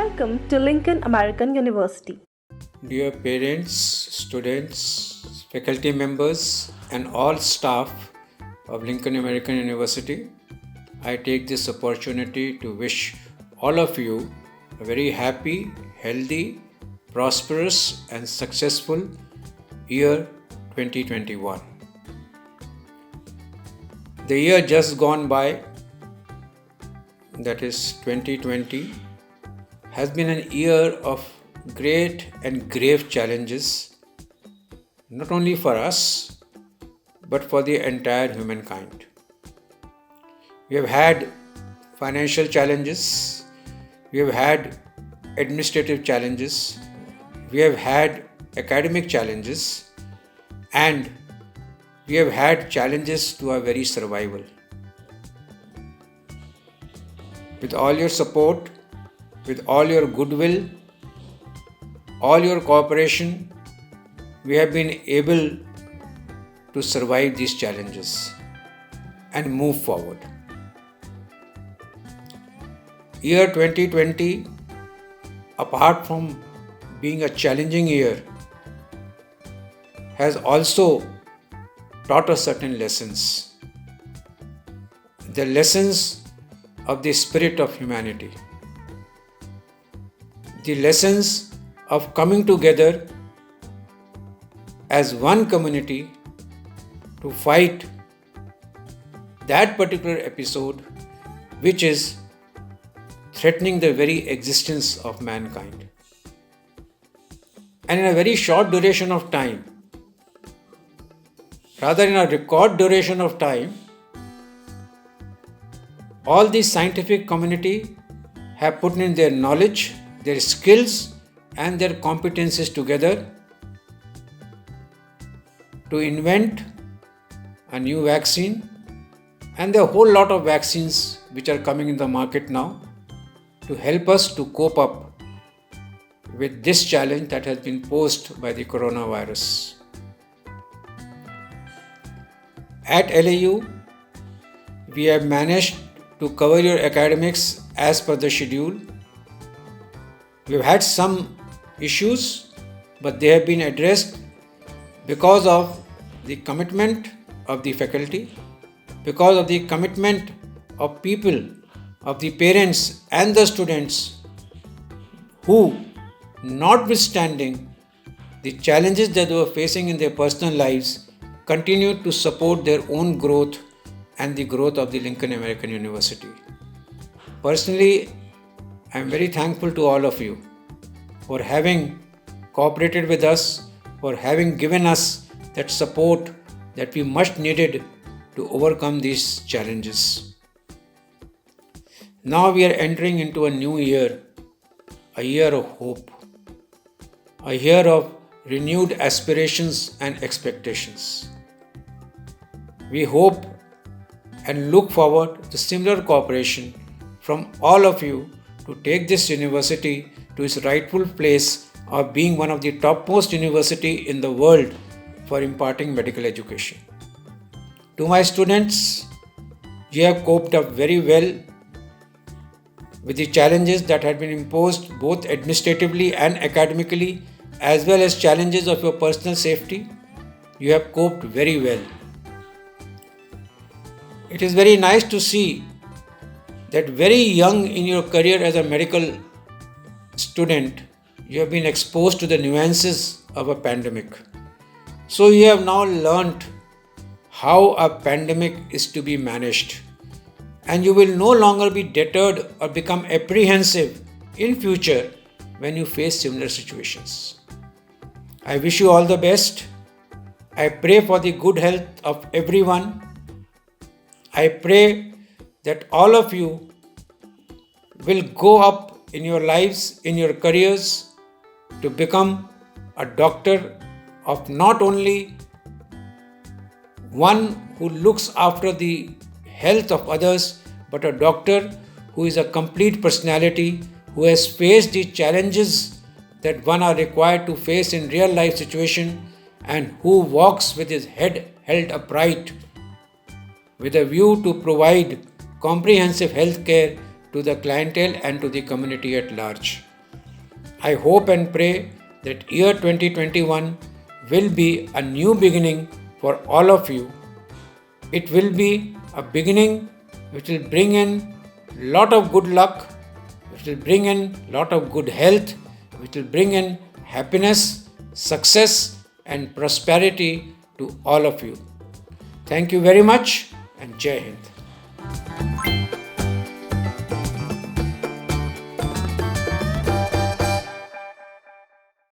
Welcome to Lincoln American University. Dear parents, students, faculty members, and all staff of Lincoln American University, I take this opportunity to wish all of you a very happy, healthy, prosperous, and successful year 2021. The year just gone by, that is 2020, has been an year of great and grave challenges, not only for us, but for the entire humankind. We have had financial challenges, we have had administrative challenges, we have had academic challenges, and we have had challenges to our very survival. With all your support, with all your goodwill, all your cooperation, we have been able to survive these challenges and move forward. Year 2020, apart from being a challenging year, has also taught us certain lessons. The lessons of the spirit of humanity. The lessons of coming together as one community to fight that particular episode which is threatening the very existence of mankind. And in a very short duration of time, rather in a record duration of time, all the scientific community have put in their knowledge, their skills and their competencies together to invent a new vaccine, and there are a whole lot of vaccines which are coming in the market now to help us to cope up with this challenge that has been posed by the coronavirus. At LAU, we have managed to cover your academics as per the schedule. We've had some issues, but they have been addressed because of the commitment of the faculty, because of the commitment of people, of the parents and the students who, notwithstanding the challenges that they were facing in their personal lives, continued to support their own growth and the growth of the Lincoln American University. Personally, I am very thankful to all of you for having cooperated with us, for having given us that support that we much needed to overcome these challenges. Now we are entering into a new year, a year of hope, a year of renewed aspirations and expectations. We hope and look forward to similar cooperation from all of you to take this university to its rightful place of being one of the topmost university in the world for imparting medical education. To my students, you have coped up very well with the challenges that had been imposed both administratively and academically, as well as challenges of your personal safety. You have coped very well. It is very nice to see that very young in your career as a medical student, you have been exposed to the nuances of a pandemic. So you have now learnt how a pandemic is to be managed, and you will no longer be deterred or become apprehensive in future when you face similar situations. I wish you all the best. I pray for the good health of everyone. I pray that all of you will go up in your lives, in your careers, to become a doctor of not only one who looks after the health of others, but a doctor who is a complete personality, who has faced the challenges that one are required to face in real life situation, and who walks with his head held upright with a view to provide comprehensive health care to the clientele and to the community at large. I hope and pray that year 2021 will be a new beginning for all of you. It will be a beginning which will bring in lot of good luck, which will bring in lot of good health, which will bring in happiness, success and prosperity to all of you. Thank you very much and Jai Hind.